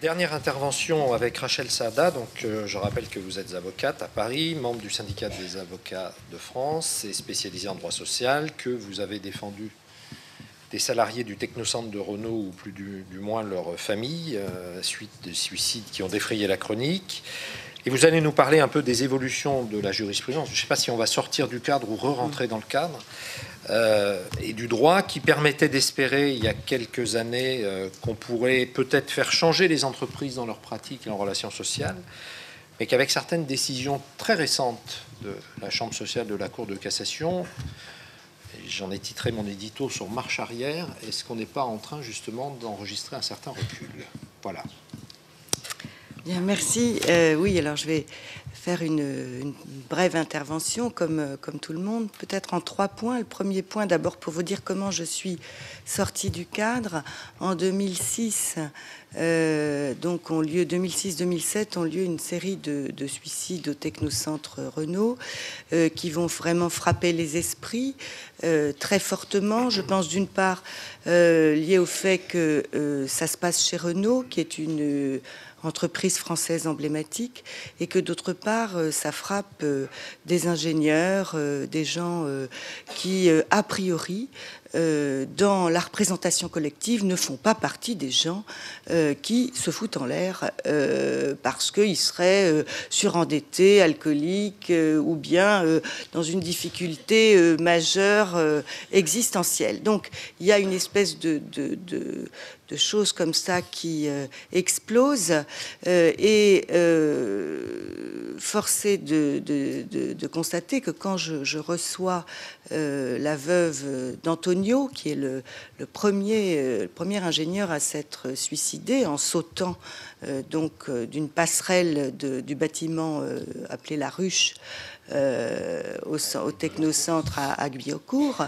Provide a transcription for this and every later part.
Dernière intervention avec Rachel Saada. Donc, je rappelle que vous êtes avocate à Paris, membre du syndicat des avocats de France et spécialisée en droit social, que vous avez défendu des salariés du technocentre de Renault, ou plus du moins leur famille, suite de suicides qui ont défrayé la chronique. Et vous allez nous parler un peu des évolutions de la jurisprudence. Je ne sais pas si on va sortir du cadre ou re-rentrer dans le cadre, et du droit qui permettait d'espérer, il y a quelques années, qu'on pourrait peut-être faire changer les entreprises dans leurs pratiques et en relations sociales, mais qu'avec certaines décisions très récentes de la Chambre sociale de la Cour de cassation, j'en ai titré mon édito sur marche arrière, est-ce qu'on n'est pas en train justement d'enregistrer un certain recul? Voilà. Bien, merci. Oui, alors je vais faire une brève intervention comme tout le monde, peut-être en 3 points. Le premier point, d'abord, pour vous dire comment je suis sortie du cadre. En 2006, donc 2006-2007 ont lieu une série de suicides au technocentre Renault qui vont vraiment frapper les esprits très fortement. Je pense d'une part lié au fait que ça se passe chez Renault, qui est une entreprise française emblématique, et que d'autre part, ça frappe des ingénieurs, des gens qui, a priori, dans la représentation collective, ne font pas partie des gens qui se foutent en l'air parce qu'ils seraient surendettés, alcooliques, ou bien dans une difficulté majeure existentielle. Donc, il y a une espèce de choses comme ça qui explosent, et forcé de constater que quand je reçois la veuve d'Antonio, qui est le premier ingénieur à s'être suicidé en sautant donc d'une passerelle du bâtiment appelé la Ruche, au technocentre à Guyancourt.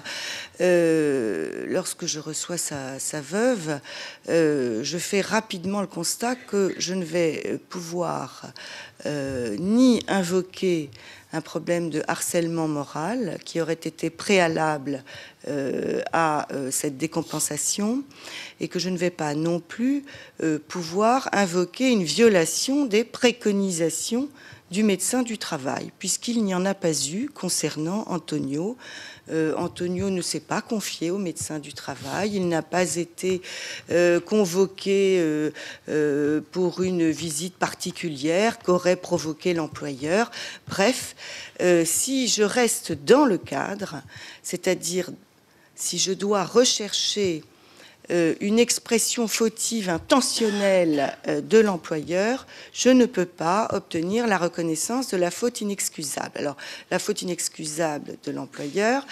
Lorsque je reçois sa veuve, je fais rapidement le constat que je ne vais pouvoir ni invoquer un problème de harcèlement moral qui aurait été préalable à cette décompensation, et que je ne vais pas non plus pouvoir invoquer une violation des préconisations du médecin du travail, puisqu'il n'y en a pas eu concernant Antonio. Antonio ne s'est pas confié au médecin du travail, il n'a pas été convoqué pour une visite particulière qu'aurait provoqué l'employeur. Bref, si je reste dans le cadre, c'est-à-dire si je dois rechercher une expression fautive intentionnelle de l'employeur, je ne peux pas obtenir la reconnaissance de la faute inexcusable. Alors, la faute inexcusable de l'employeur,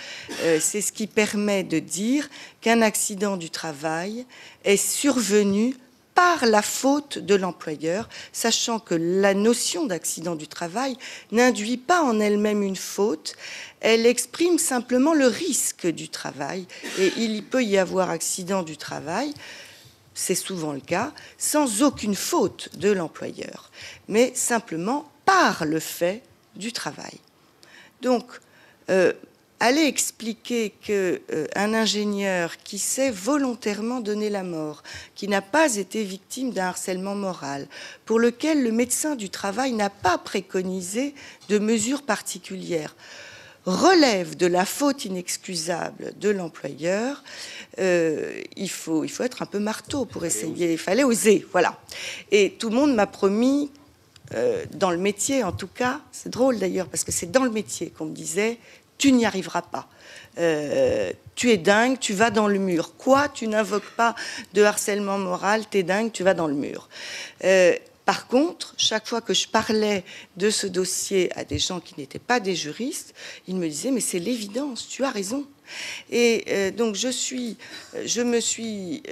c'est ce qui permet de dire qu'un accident du travail est survenu par la faute de l'employeur, sachant que la notion d'accident du travail n'induit pas en elle-même une faute, elle exprime simplement le risque du travail. Et il peut y avoir accident du travail, c'est souvent le cas, sans aucune faute de l'employeur, mais simplement par le fait du travail. Donc, aller expliquer qu'un ingénieur qui s'est volontairement donné la mort, qui n'a pas été victime d'un harcèlement moral, pour lequel le médecin du travail n'a pas préconisé de mesures particulières, relève de la faute inexcusable de l'employeur, il faut être un peu marteau pour essayer. Il fallait oser, voilà. Et tout le monde m'a promis, dans le métier en tout cas, c'est drôle d'ailleurs, parce que c'est dans le métier qu'on me disait « tu n'y arriveras pas, tu es dingue, tu vas dans le mur. Quoi, tu n'invoques pas de harcèlement moral, t'es dingue, tu vas dans le mur. » Par contre, chaque fois que je parlais de ce dossier à des gens qui n'étaient pas des juristes, ils me disaient « mais c'est l'évidence, tu as raison ». Et donc je me suis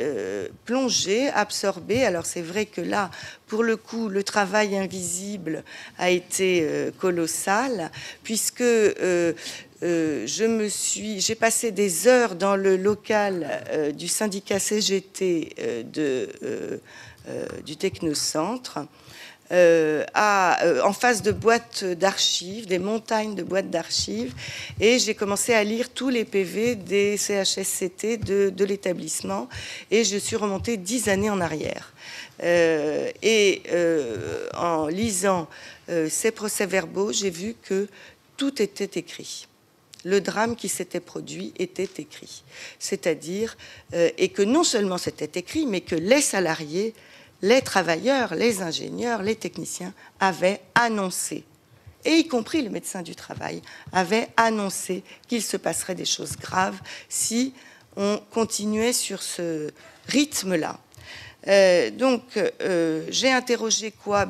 plongée, absorbée. Alors c'est vrai que là, pour le coup, le travail invisible a été colossal, puisque j'ai passé des heures dans le local du syndicat CGT du Technocentre, en face de boîtes d'archives, des montagnes de boîtes d'archives, et j'ai commencé à lire tous les PV des CHSCT de l'établissement, et je suis remontée 10 années en arrière. En lisant ces procès-verbaux, j'ai vu que tout était écrit. Le drame qui s'était produit était écrit. C'est-à-dire, et que non seulement c'était écrit, mais que les salariés, les travailleurs, les ingénieurs, les techniciens avaient annoncé, et y compris le médecin du travail, avaient annoncé qu'il se passerait des choses graves si on continuait sur ce rythme-là. J'ai interrogé quoi?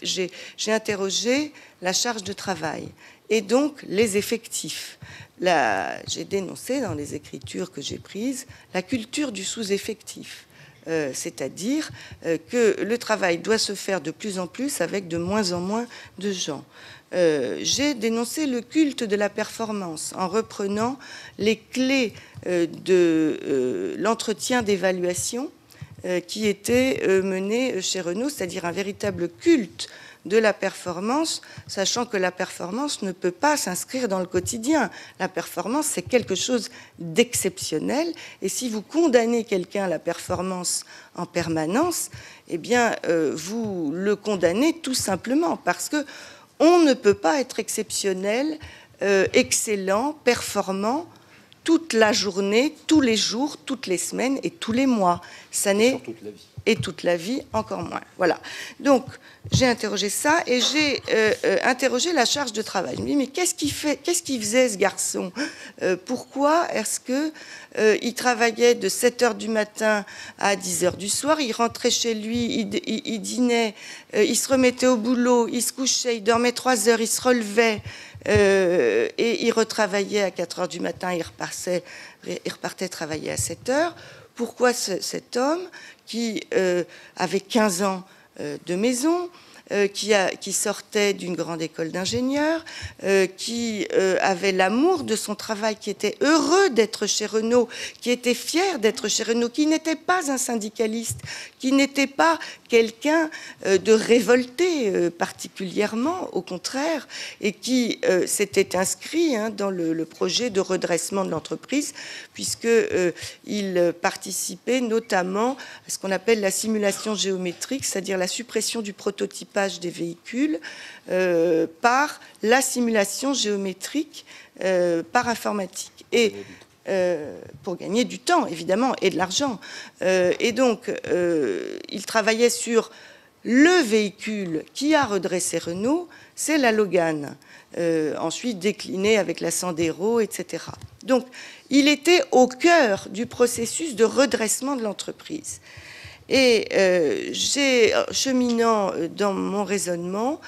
J'ai interrogé la charge de travail et donc les effectifs. J'ai dénoncé dans les écritures que j'ai prises la culture du sous-effectif. C'est-à-dire que le travail doit se faire de plus en plus avec de moins en moins de gens. J'ai dénoncé le culte de la performance en reprenant les clés de l'entretien d'évaluation qui était mené chez Renault, c'est-à-dire un véritable culte de la performance, sachant que la performance ne peut pas s'inscrire dans le quotidien. La performance, c'est quelque chose d'exceptionnel, et si vous condamnez quelqu'un à la performance en permanence, eh bien, vous le condamnez tout simplement, parce que on ne peut pas être exceptionnel, excellent, performant, toute la journée, tous les jours, toutes les semaines et tous les mois. Ça n'est toute la vie. Et toute la vie, encore moins. Voilà. Donc, j'ai interrogé ça et j'ai interrogé la charge de travail. Je me dis, mais qu'est-ce qu'il faisait, ce garçon? Pourquoi est-ce qu'il travaillait de 7h du matin à 10h du soir? Il rentrait chez lui, il dînait, il se remettait au boulot, il se couchait, il dormait 3 heures, il se relevait, et il retravaillait à 4h du matin, il repartait travailler à 7h. Pourquoi cet homme qui avait 15 ans de maison, qui sortait d'une grande école d'ingénieurs, qui avait l'amour de son travail, qui était heureux d'être chez Renault, qui était fier d'être chez Renault, qui n'était pas un syndicaliste, qui n'était pas quelqu'un de révolté particulièrement, au contraire, et qui s'était inscrit dans le projet de redressement de l'entreprise, puisqu'il participait notamment à ce qu'on appelle la simulation géométrique, c'est-à-dire la suppression du prototypage des véhicules par la simulation géométrique par informatique. Et pour gagner du temps, évidemment, et de l'argent. Et donc, il travaillait sur le véhicule qui a redressé Renault, c'est la Logan. Ensuite décliné avec la Sandero, etc. Donc, il était au cœur du processus de redressement de l'entreprise. Et cheminant dans mon raisonnement,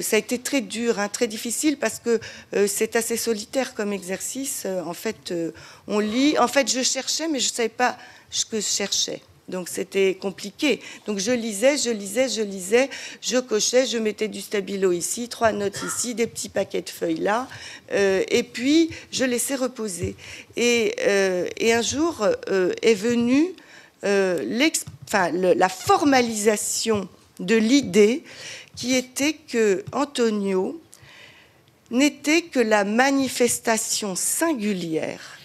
ça a été très dur, très difficile, parce que c'est assez solitaire comme exercice. En fait, on lit. En fait, je cherchais, mais je ne savais pas ce que je cherchais. Donc, c'était compliqué. Donc, je lisais, je cochais, je mettais du stabilo ici, 3 notes ici, des petits paquets de feuilles là, et puis je laissais reposer. Et un jour est venue la formalisation de l'idée qui était que Antonio n'était que la manifestation singulière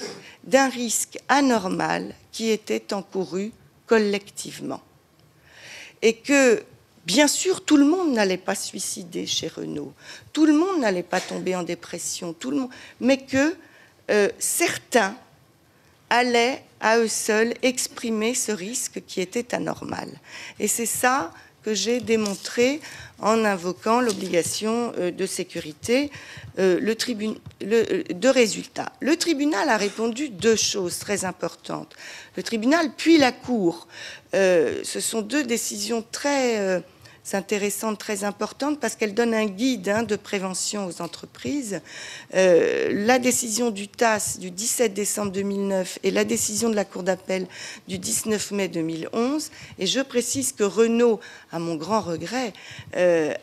d'un risque anormal qui était encouru collectivement. Et que, bien sûr, tout le monde n'allait pas se suicider chez Renault, tout le monde n'allait pas tomber en dépression, mais que certains allaient à eux seuls exprimer ce risque qui était anormal. Et c'est ça que j'ai démontré en invoquant l'obligation de sécurité de résultat. Le tribunal a répondu 2 choses très importantes. Le tribunal puis la Cour. Ce sont 2 décisions très intéressantes, très importantes, parce qu'elles donnent un guide de prévention aux entreprises. La décision du TAS du 17 décembre 2009 et la décision de la Cour d'appel du 19 mai 2011. Et je précise que Renault, à mon grand regret,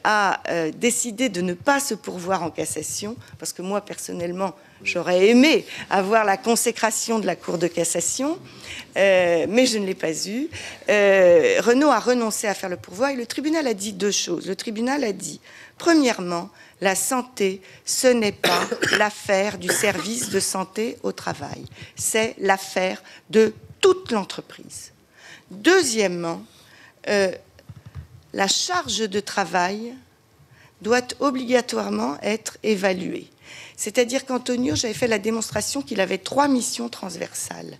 a décidé de ne pas se pourvoir en cassation, parce que moi, personnellement, J'aurais aimé avoir la consécration de la Cour de cassation, mais je ne l'ai pas eu. Renault a renoncé à faire le pourvoi et le tribunal a dit deux choses. Le tribunal a dit, premièrement, la santé, ce n'est pas l'affaire du service de santé au travail. C'est l'affaire de toute l'entreprise. Deuxièmement, la charge de travail doit obligatoirement être évaluée. C'est-à-dire qu'Antonio, j'avais fait la démonstration qu'il avait 3 missions transversales.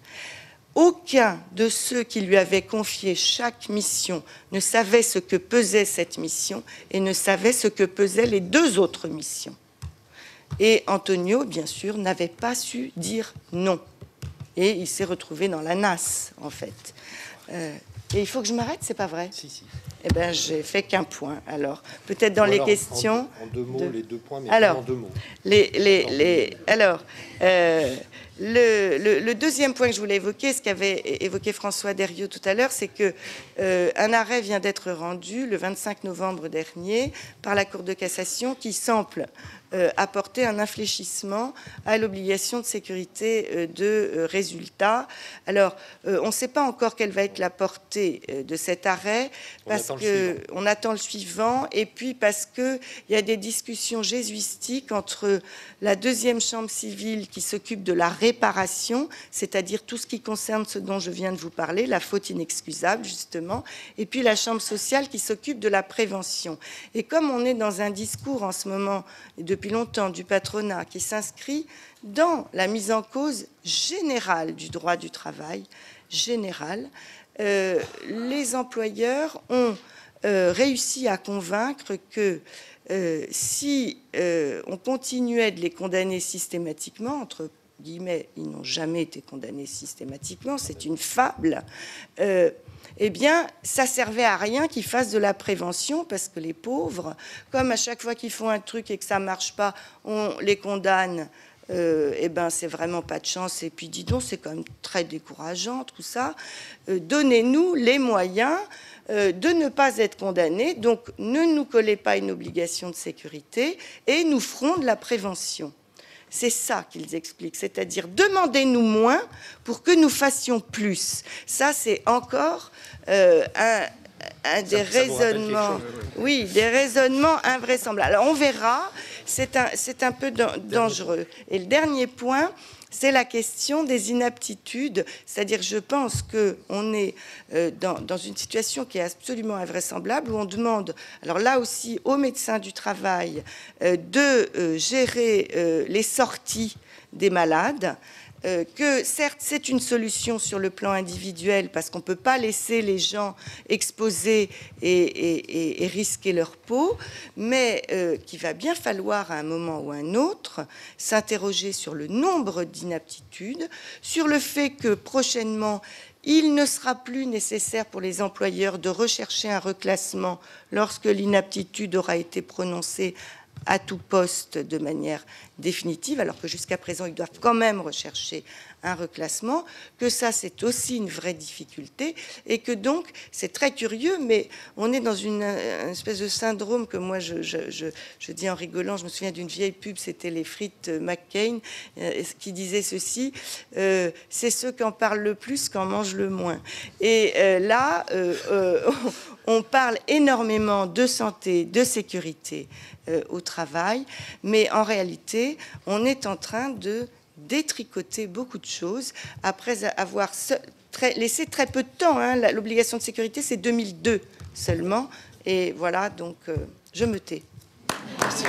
Aucun de ceux qui lui avaient confié chaque mission ne savait ce que pesait cette mission et ne savait ce que pesaient les 2 autres missions. Et Antonio, bien sûr, n'avait pas su dire non. Et il s'est retrouvé dans la nasse, en fait. Et il faut que je m'arrête, c'est pas vrai? Si, si. Eh bien, j'ai fait qu'un point. Alors, peut-être dans les questions... En 2 mots, les 2 points, mais alors, en 2 mots. Le deuxième point que je voulais évoquer, ce qu'avait évoqué François Deriot tout à l'heure, c'est que un arrêt vient d'être rendu le 25 novembre dernier par la Cour de cassation qui semble apporter un infléchissement à l'obligation de sécurité de résultats. Alors, on ne sait pas encore quelle va être la portée de cet arrêt, parce qu'on attend le suivant, et puis parce qu'il y a des discussions jésuistiques entre la deuxième chambre civile qui s'occupe de la réparation, c'est-à-dire tout ce qui concerne ce dont je viens de vous parler, la faute inexcusable, justement, et puis la chambre sociale qui s'occupe de la prévention. Et comme on est dans un discours en ce moment, depuis longtemps, du patronat, qui s'inscrit dans la mise en cause générale du droit du travail, générale, les employeurs ont réussi à convaincre que si on continuait de les condamner systématiquement, entre guillemets, ils n'ont jamais été condamnés systématiquement, c'est une fable, eh bien, ça servait à rien qu'ils fassent de la prévention, parce que les pauvres, comme à chaque fois qu'ils font un truc et que ça ne marche pas, on les condamne, eh ben, c'est vraiment pas de chance, et puis dis donc, c'est quand même très décourageant, tout ça. Donnez-nous les moyens de ne pas être condamnés, donc ne nous collez pas une obligation de sécurité, et nous ferons de la prévention. C'est ça qu'ils expliquent, c'est-à-dire demandez-nous moins pour que nous fassions plus. Ça, c'est encore un des raisonnements, oui, des raisonnements invraisemblables. Alors on verra, c'est un peu dangereux. Et le dernier point, c'est la question des inaptitudes, c'est-à-dire je pense qu'on est dans une situation qui est absolument invraisemblable, où on demande, alors là aussi, aux médecins du travail de gérer les sorties des malades, que certes c'est une solution sur le plan individuel parce qu'on ne peut pas laisser les gens exposer et risquer leur peau, mais qu'il va bien falloir à un moment ou à un autre s'interroger sur le nombre d'inaptitudes, sur le fait que prochainement il ne sera plus nécessaire pour les employeurs de rechercher un reclassement lorsque l'inaptitude aura été prononcée à tout poste de manière définitive, alors que jusqu'à présent, ils doivent quand même rechercher un reclassement, que ça, c'est aussi une vraie difficulté, et que donc, c'est très curieux, mais on est dans une espèce de syndrome que moi, je dis en rigolant, je me souviens d'une vieille pub, c'était les frites McCain, qui disait ceci, c'est ceux qui en parlent le plus qui en mangent le moins. Et là, on parle énormément de santé, de sécurité au travail, mais en réalité, on est en train de détricoter beaucoup de choses après avoir laissé très peu de temps. L'obligation de sécurité, c'est 2002 seulement. Et voilà, donc je me tais. Merci.